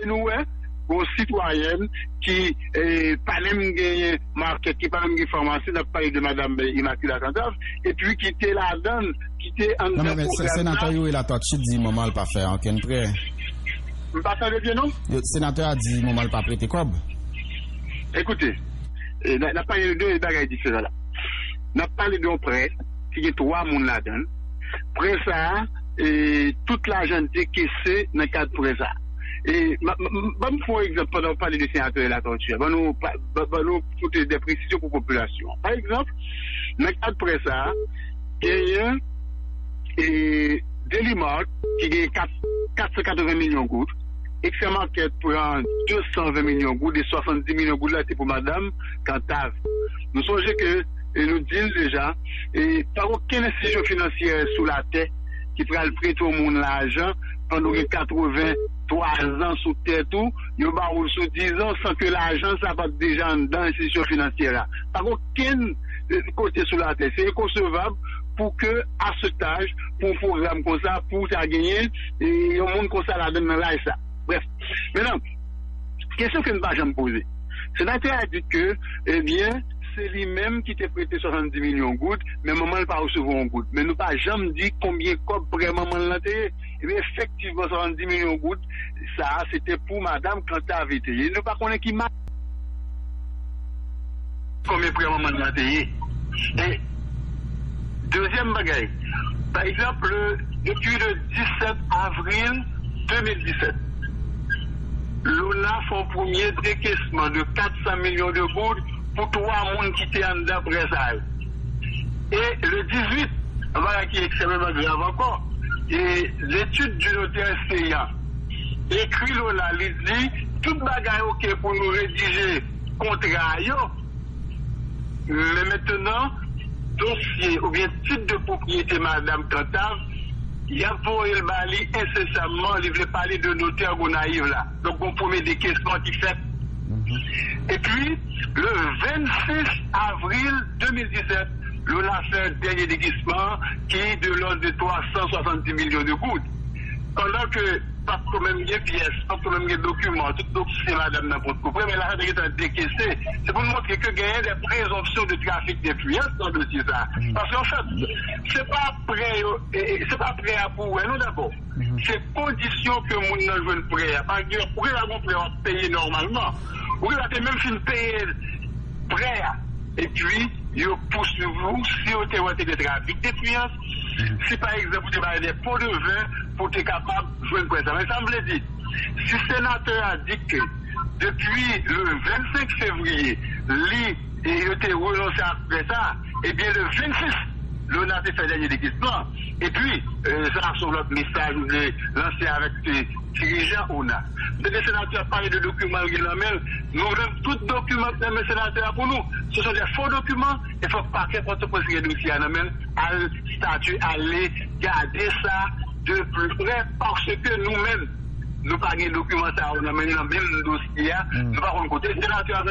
nous, aux citoyennes qui pas même gagné market, qui pas même gagné pharmacie, n'a pas de Madame Immaculée Cantave, et puis qui était la donne, qui était en non, mais sénateur, il a tout dit, maman, pas faire aucun prêt. Vous m'entendez bien, non? Le sénateur a dit, maman, pas prêter quoi? Écoutez, n'a pas eu deux bagages différents là. N'a pas les deux prêts, qui est 3 moun la donne. Près ça, toute l'argent décaissé dans le cadre de près ça. Et, bon, pour exemple, pendant qu'on parle de sénateur et la torture, nous toutes des précisions pour la population. Par exemple, dans le cadre de près ça, il y a Delimart qui gagne 480 millions de gouttes. Excellent qu'elle prend 220 millions de gouttes et 70 millions de gouttes là, c'est pour Madame Cantave. Nous songez que, nous disons déjà, et par aucune institution financière sous la terre qui pourra le prêter au monde l'argent pendant 83 ans sous terre tout, il y a sous 10 ans sans que l'argent ça va déjà dans l'institution financière là. Par aucun côté sous la terre. C'est inconcevable pour que, à ce âge, pour un programme comme ça, pour ça gagner, et un monde comme ça la donne là et ça. Bref. Maintenant, question que nous ne pas jamais poser. Le sénateur a dit que, eh bien, c'est lui-même qui t'a prêté 70 millions de gouttes, mais maman n'a pas recevoir un goutte. Mais nous pas jamais dit combien de copes vraiment l'a payé. Eh bien, effectivement, 70 millions de gouttes, ça, c'était pour madame quand elle avait été. Nous pas connaître qui m'a. Combien vraiment l'a payé. Et, deuxième bagaille. Par exemple, depuis le 17 avril 2017, l'ONA fait un premier décaissement de 400 millions de gouttes pour 3 personnes qui étaient en dedans ça. Et le 18, voilà qui est extrêmement grave encore, et l'étude du notaire SCA écrit l'ONA, il dit, toute bagaille ok pour nous rédiger contrat, mais maintenant, dossier ou bien titre de propriété Madame Cantave, il y a pour le bali incessamment, il veut parler de notaire Gonaïve là. Donc on promet des questions qui fait. Et puis, le 26 avril 2017, l'on a fait un dernier déguisement qui est de l'ordre de 370 millions de gouttes. Pendant que, pas quand même des pièces, pas quand même des documents, tout dossier madame n'importe quoi, mais l'argent est décaissé. C'est pour montrer que gagner des présomptions de trafic d'influence dans le dossier ça. Parce qu'en fait, c'est pas prêt à pouvoir, non d'abord. C'est condition que mon ne veut prêt. Par exemple, pour la prêt à payer normalement. Oui, là, t'es même fin de payer prêt. Et puis, il pousse vous si vous avez des trafics d'influence. Si par exemple, vous avez des pots de vin pour être capable de jouer une presse. Mais ça me l'a dit. Si le sénateur a dit que depuis le 25 février, il était renoncé après ça, et bien le 26, l'on a fait dernier déguisement. Et puis, ça sur l'autre message, vous voulez lancer avec ses dirigeants, on a. Les sénateurs parlent de documents, nous avons tous les documents que les sénateurs pour nous. Ce sont des faux documents. Il faut pas que quand on pose les dossiers à statut, aller garder ça de plus près parce que nous-mêmes, nous pas de documents, on a mené dans le même dossier, nous pas de côté, les sénateurs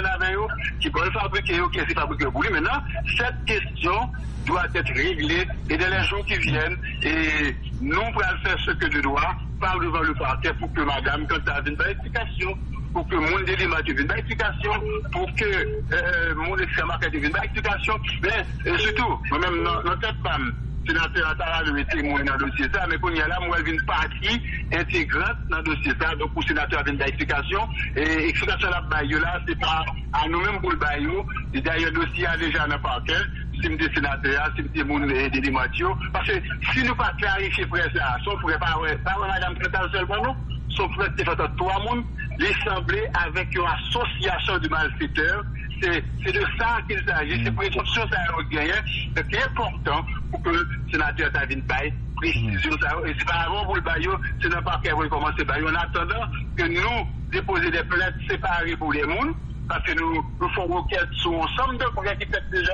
qui peuvent fabriquer, qui est fabriqué pour lui. Maintenant, cette question doit être réglée et dans les jours qui viennent, et nous allons faire ce que je dois, par devant le parquet pour que madame, quand elle a une explication, pour que mon délit ait une explication, pour que mon extrême ait une explication, mais surtout, moi-même, dans cette femme, sénateur Atala le témoin dans le dossier ça, mais qu'on y a là, moi, elle vient une partie intégrante dans le dossier ça, donc pour le sénateur a une explication, et explication là, c'est pas à nous-mêmes pour le baillot, et d'ailleurs, le dossier a déjà un parquet, si nous sommes sénateurs, si nous sommes des Mathieu, parce que si nous pas clarifier pour ça, si on ne pourrait pas, madame Cantave seulement, non, son frère était fait à 3 personnes, l'assemblée avec une association de malfaiteurs. C'est de ça qu'il s'agit. C'est pour une option ça gagner. C'est important pour que le sénateur David Baye précision ça. Et c'est pas avant pour le baillot, c'est non pas qu'il va commencer le baillot. En attendant que nous déposer des plaintes séparées pour les mondes, parce que nous faisons requête sur ensemble de projets qui fait déjà,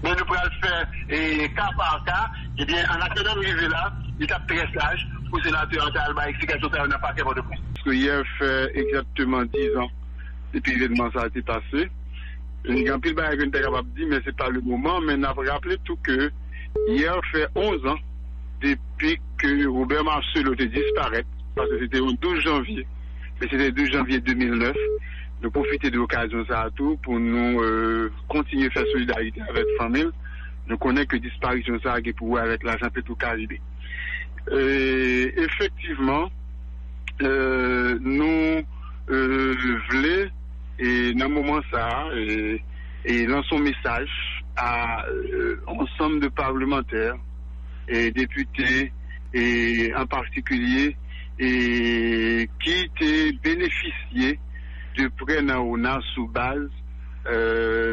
mais nous pourrons le faire cas par cas. Et bien, en attendant d'arriver là, il est très sage pour le sénateur Talba explication ça n'a pas qu'il de plus. Parce que hier fait exactement 10 ans depuis l'événement ça a été passé. Il y a un pile bail qu'on était capable de dire, mais c'est pas le moment, mais on a rappelé tout que hier fait 11 ans depuis que Robert Marcel a disparu, parce que c'était au 12 janvier mais c'était le 12 janvier 2009. Nous profiter de l'occasion ça tout pour nous continuer à faire solidarité avec la famille. Nous connaissons que disparition ça qui pour avec l'agent Petro-Caribé. Effectivement, nous voulons et dans le moment ça et lançons message à ensemble de parlementaires et députés et en particulier et qui étaient bénéficiés de prêts dans sous base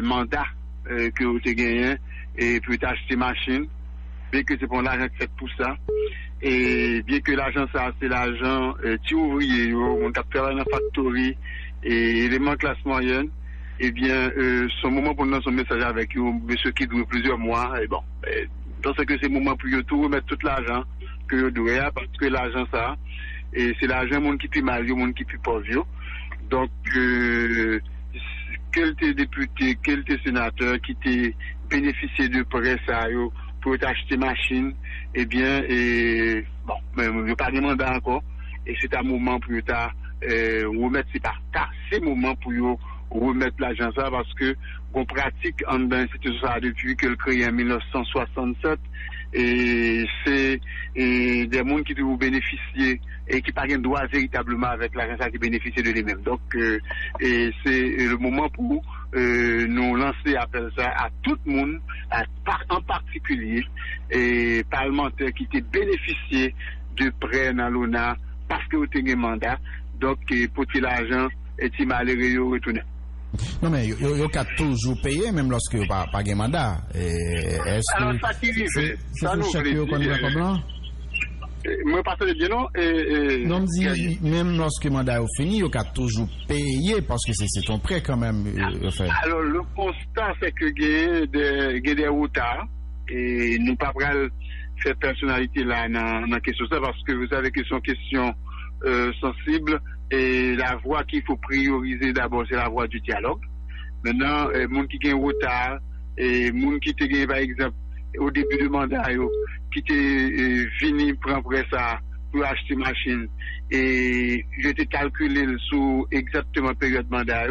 mandat que vous avez gagné et peut acheter machine, bien que c'est pour l'argent fait pour ça, et bien que l'argent ça c'est l'argent petit ouvrier, on a travaillé dans la factory et élément classe moyenne, et bien son moment pour nous son message avec vous, monsieur qui dure plusieurs mois, et bon, dans ce que c'est moment pour vous tout remettre tout l'argent que vous devez, parce que l'argent ça, et c'est l'argent monde qui peut mal, monde qui peut pauvre. Donc, quel était député, quel était sénateur qui était bénéficié de prêts ça pour acheter machine, eh bien, et bon, mais il n'y a pas de mandat encore, et c'est un moment pour remettre, c'est pas c'est moment pour remettre l'argent ça, parce que on pratique en institution ça depuis que le créé en 1967, et c'est des gens qui doivent bénéficier et qui n'ont pas droit véritablement avec l'argent qui bénéficie de lui-même. Donc, et c'est le moment pour nous lancer appel ça à tout le monde, en particulier et parlementaires qui étaient bénéficiés de prêts dans l'ONA parce que vous avez un mandat. Donc, pour que l'argent est malheureux retourné. Non, mais il y a toujours payé, même lorsque vous n'avez pas de mandat. Alors, ça qui arrive, ça nous fait comme blanc? Moi, pas très bien, non? Non, me dit, même lorsque le mandat est fini, il y a toujours payé, parce que c'est ton prêt quand même. Alors, le constat, c'est que il y a des retards, et nous ne pouvons pas faire personnalité là dans la question ça, parce que vous savez que c'est une question sensible, et la voie qu'il faut prioriser d'abord, c'est la voie du dialogue. Maintenant, les gens qui ont un retard, et les gens qui ont gagné, par exemple, au début du mandat, qui étaient venus prendre ça pour acheter machine, et j'étais calculé sur exactement la période de mandat.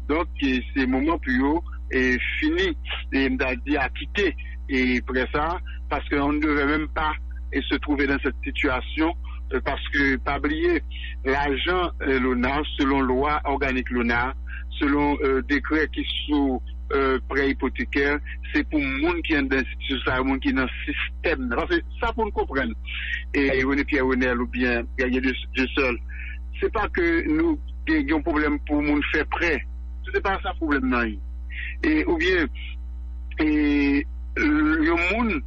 Donc, c'est le moment pour eux, et fini, et m'a dit à quitter, et après ça, parce qu'on ne devait même pas se trouver dans cette situation, parce que, pas oublier, l'argent l'ONA, selon loi organique l'ONA, selon décret qui sont prêt hypothécaire, c'est pour les gens qui sont dans l'institution, c'est pour les gens qui sont dans le système. Parce que ça, pour nous comprendre. Et René Pierre Renel ou bien Gagné de seul, c'est pas que nous avons un problème pour les gens faire prêt. C'est pas ça le problème, non. Et, ou bien, les gens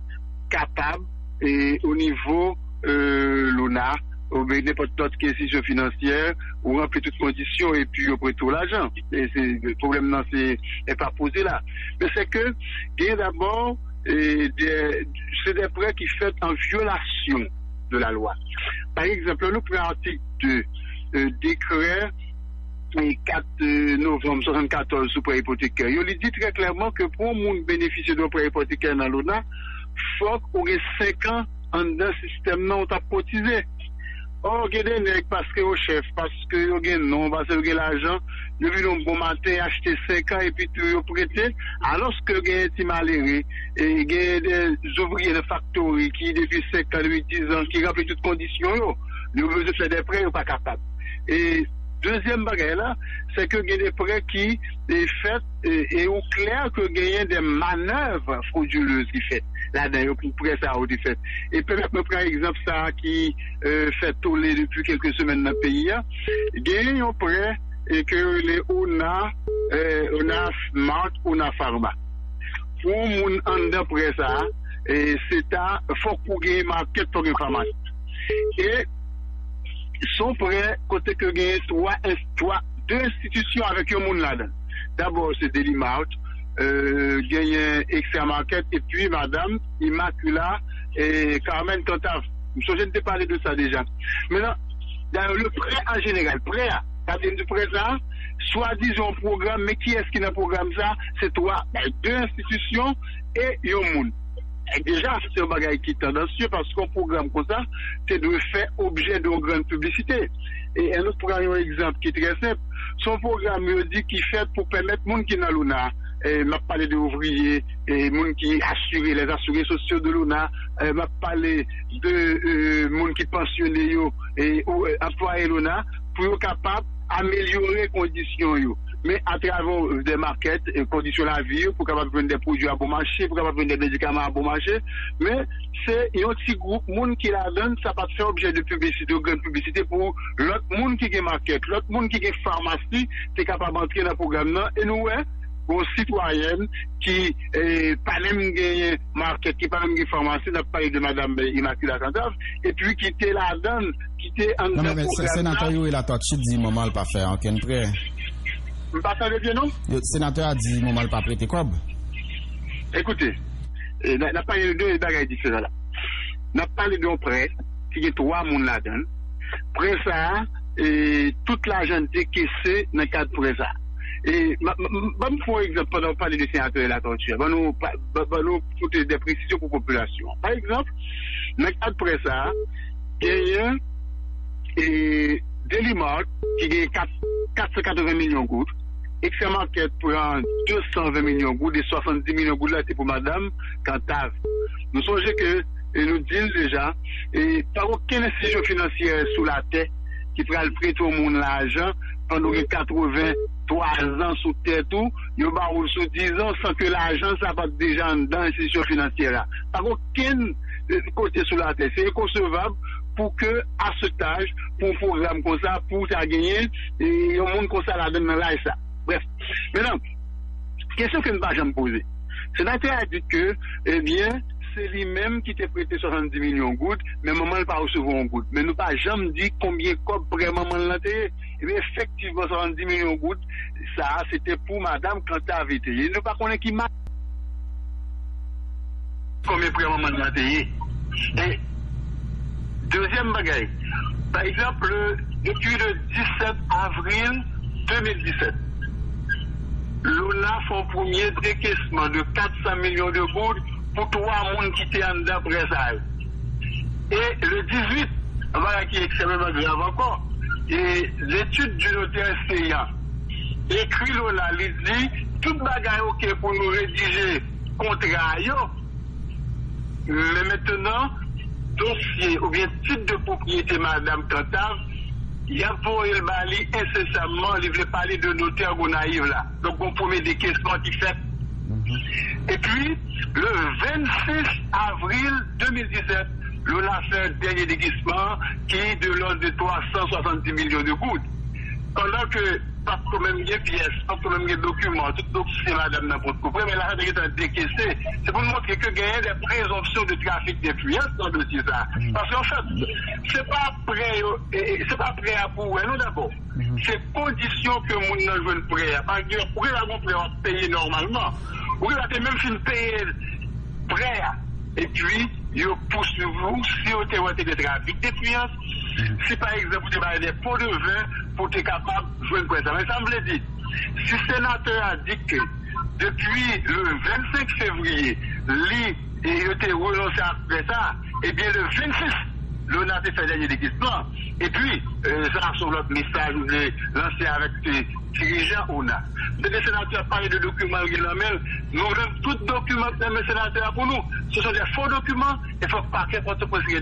capables, et au niveau l'ONA, ou bien n'importe quelle institution financière, ou remplir toutes conditions et puis après tout l'argent. Et le problème non, c'est pas posé là. Mais c'est que, il y a d'abord, c'est des prêts qui sont en violation de la loi. Par exemple, nous prenons l'article 2, décret 4 novembre 1974 sous prêt hypothécaire. Il dit très clairement que pour moun bénéficier d'un prêt hypothécaire dans l'ONA, faut qu'on ait 5 ans en un système non cotisé. Or, il y a des nègres parce que au chef, parce que il y a non, parce que il y a l'argent, nous venons bon matin acheter 5 ans et puis tout prêter, alors que il y a des malheureux, et il y a des ouvriers de factory qui depuis 5 ans, depuis 10 ans, qui remplissent toutes conditions, nous besoin faire des prêts, ils sont pas capables. Et deuxième bagage là, c'est que il y a des prêts qui est fait et au clair que il y a des manœuvres frauduleuses qui fait là-dedans pour prêt ça au fait. Et peut-être me prendre exemple ça qui fait tourner depuis quelques semaines dans le pays. Il y a un prêt et que les ONA Smart, ONA Pharma. Pour mon en prêt ça, et c'est à faut pour gagner market pour une pharmacie. Et sont prêts côté que gagne deux institutions avec un monde là-dedans. D'abord c'est Delimart, gagne Extra Market et puis Madame Immacula et Carmen Tontave. Je ne t'ai parlé de ça déjà. Maintenant, dans le prêt en général, prêt, ça vient du présent, soit disons programme, mais qui est-ce qui n'a programme ça? C'est deux institutions et un monde. déjà, c'est un bagage qui est tendancieux parce qu'un programme comme ça, c'est de faire objet de grande publicité. Et un autre programme, un exemple qui est très simple, son programme dit qui fait pour permettre les gens qui sont dans l'ONA, m'a parlé d'ouvriers, et gens qui assurent les assurés sociaux de l'ONA, m'a parlé de gens qui pensionnés et employés l'ONA, pour être capable d'améliorer les conditions. Mais à travers des markets, conditions de la vie, pour capable vendre des produits à bon marché, pour capable vendre des médicaments à bon marché. Mais c'est un petit groupe, monde qui la donne, ça va faire objet de publicité, de grande publicité pour l'autre monde qui est market, l'autre monde qui est pharmacie, qui est capable d'entrer dans le programme. Et nous, aux citoyennes qui pas même gagné market, qui pas même gagné pharmacie, n'a pas eu de Madame Immaculée Cantave, et puis qui était la donne, qui était en non, mais c'est sénateur et la touche dit moment pas faire aucun prêt. Vous passez bien, non? Le sénateur a dit moment pas prêter quoi? Écoutez, n'a pas eu deux bagages différents là. N'a pas parlé d'un prêt qui est 3 moun la donne. Prêt ça, toute l'argent décaissé dans le cadre de prêt ça. Et, bon, pour exemple, pendant parler du sénateur et la torture, nous faut des précisions pour la population. Par exemple, dans le cadre de prêt ça, il y a Delimart qui gagne 480 millions de gouttes. Excel Market prend 220 millions de gouttes et 70 millions de gouttes là, c'est pour Madame Cantave. Nous songeons que, nous disons déjà, et par aucune institution financière sous la terre qui pourra le prêter au monde l'argent pendant 83 ans sous terre tout, il y a sous 10 ans sans que l'argent ça va déjà dans l'institution financière là. Par aucun côté sous la terre. C'est inconcevable pour que, à ce âge, pour un programme comme ça, pour ça gagner, et un monde comme ça la donne là et ça. Bref. Maintenant, question que nous ne vais jamais poser. Le sénateur a dit que, eh bien, c'est lui-même qui t'a prêté 70 millions de gouttes, mais maman n'a pas recevoir un goutte. Mais nous pas jamais dit combien de copes vraiment maman l'a payé. Et bien, effectivement, 70 millions de gouttes, ça, c'était pour Madame Cantave été. Nous ne pas connaître qui m'a. Combien vraiment maman l'a payé. Et, deuxième bagaille. Par exemple, depuis le 17 avril 2017, l'ONA fait un premier décaissement de 400 millions de gouttes pour 3 personnes qui étaient en dedans pressage. Et le 18, voilà qui est extrêmement grave encore, et l'étude du notaire CA écrit l'ONA, il dit, tout bagaille ok pour nous rédiger contrat, mais maintenant, dossier ou bien titre de propriété Madame Cantave, il y a pour le bali incessamment, il veut parler de notaire Gonaïve là. Donc on promet des questions qui fait. Et puis, le 26 avril 2017, l'ONA fait un dernier déguisement qui est de l'ordre de 370 millions de gouttes. Pendant que, pas de problème de pièces, pas de problème de documents, tout dossier madame n'importe quoi, mais l'argent est décaissé. C'est pour nous montrer que il y a des présomptions de trafic d'influence dans le dossier ça. Parce qu'en fait, c'est pas prêt à pouvoir, non d'abord. C'est condition que mon ne veut prêt. Par exemple, pour que la prêt à payer normalement, ou que la même fin payer prêt. Et puis, il poursuit vous si vous avez des trafics d'influence. Si par exemple vous avez des pots de vin pour être capable de jouer une question. Mais ça me l'a dit. Si le sénateur a dit que depuis le 25 février, il était renoncé après ça, et bien le 26, l'ONA a fait le dernier déguisement. Et puis, ça sur l'autre message, vous voulez lancer avec ses dirigeants ONA. Le sénateur a parlé de documents, nous avons tout document que le sénateur pour nous. Ce sont des faux documents. Il faut pas que votre dossier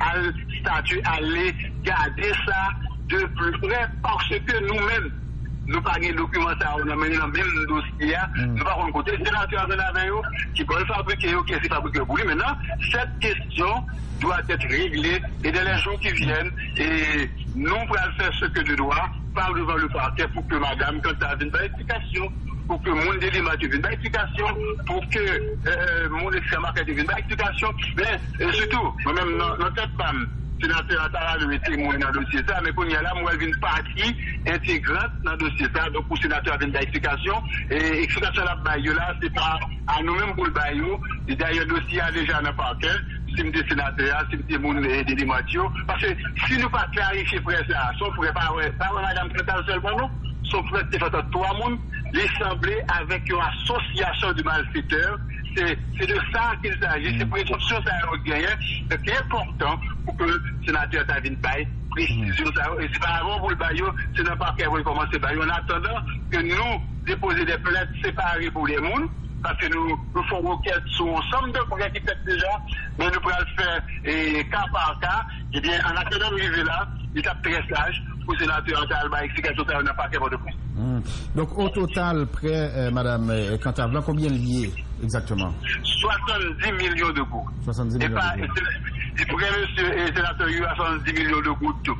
à statut, aller garder ça de plus près parce que nous-mêmes, nous pas de documents, ça, on a mené dans le même dossier, nous pas côté le sénateur qui peut le fabriquer, qui est fabriqué pour lui. Maintenant, cette question doit être réglée et dans les jours qui viennent, et nous pourrons faire ce que nous dois, par devant le parquet pour que madame, quand ça a une explication, pour que mon délit vienne une explication, pour que mon extrême vienne une explication, mais surtout, moi-même, notre tête femme, sénateur a le témoin dans le dossier ça, mais quand il y a là, moi, elle vient partie intégrante dans le dossier ça, donc pour le sénateur a une explication, et explication là, là, c'est pas à nous-mêmes pour le baillot, et d'ailleurs, le dossier a déjà un parquet, si nous sommes sénateurs, si nous sommes des Mathieu, parce que si nous pas clarifier près ça, si on ne pourrait pas madame Cantave seulement, non, si on pourrait faire 3 personnes, l'Assemblée avec une association de malfaiteurs C'est de ça qu'il s'agit. C'est présomption ça a gagné. C'est important pour que le sénateur David Baye précision ça. Et c'est pas avant pour le baillot, c'est dans le parquet pour commencer baillot. En attendant que nous déposer des plaintes séparées pour les mondes, parce que nous faisons requête sur ensemble de projets qui fait déjà, mais nous pourrons le faire cas par cas. Eh bien, en attendant d'arriver là, il est très sage pour le sénateur Talba explication ça n'a pas qu'à de plus. Donc, au total, près, Madame Cantave, combien liés exactement? 70 millions de gouttes. 70 millions de gouttes. Il pourrait, monsieur et sénateur, il y a 70 millions de gouttes tout.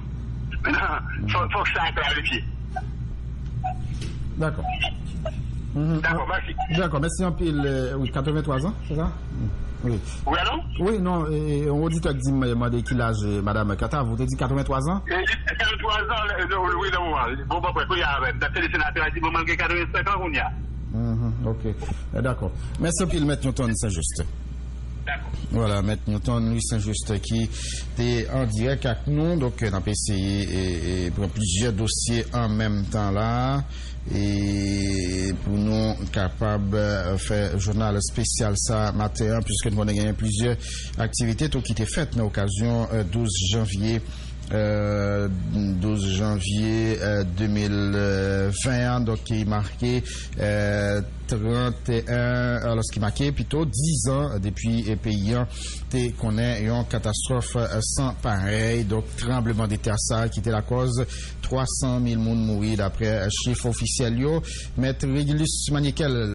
Maintenant, il faut que ça clarifie. D'accord. D'accord, merci. D'accord, merci en pile. Oui, 83 ans, c'est ça? Oui. Oui, alors? Oui, non, on auditeur dit, demandé quel âge, Madame Cantave, vous avez dit 83 ans? 83 ans, oui, non, bon, il y a, d'après les sénateurs, il dit, bon, malgré 85 ans, on y a. Ok, d'accord. Merci en pile, Maître Newton Saint-Just. D'accord. Voilà, Maître Newton Louis Saint-Just qui était en direct avec nous, donc on a essayé et pour plusieurs dossiers en même temps là, et pour nous capables de faire un journal spécial ça matin, puisque nous avons gagné plusieurs activités tout qui étaient faites à l'occasion 12 janvier 2020, donc qui est marqué 31, alors ce qui est marqué plutôt 10 ans depuis les pays connaît une catastrophe sans pareil, donc tremblement de terre ça qui était la cause 300 000 personnes mortes d'après chiffre officiel. Maître Régulus Maniquel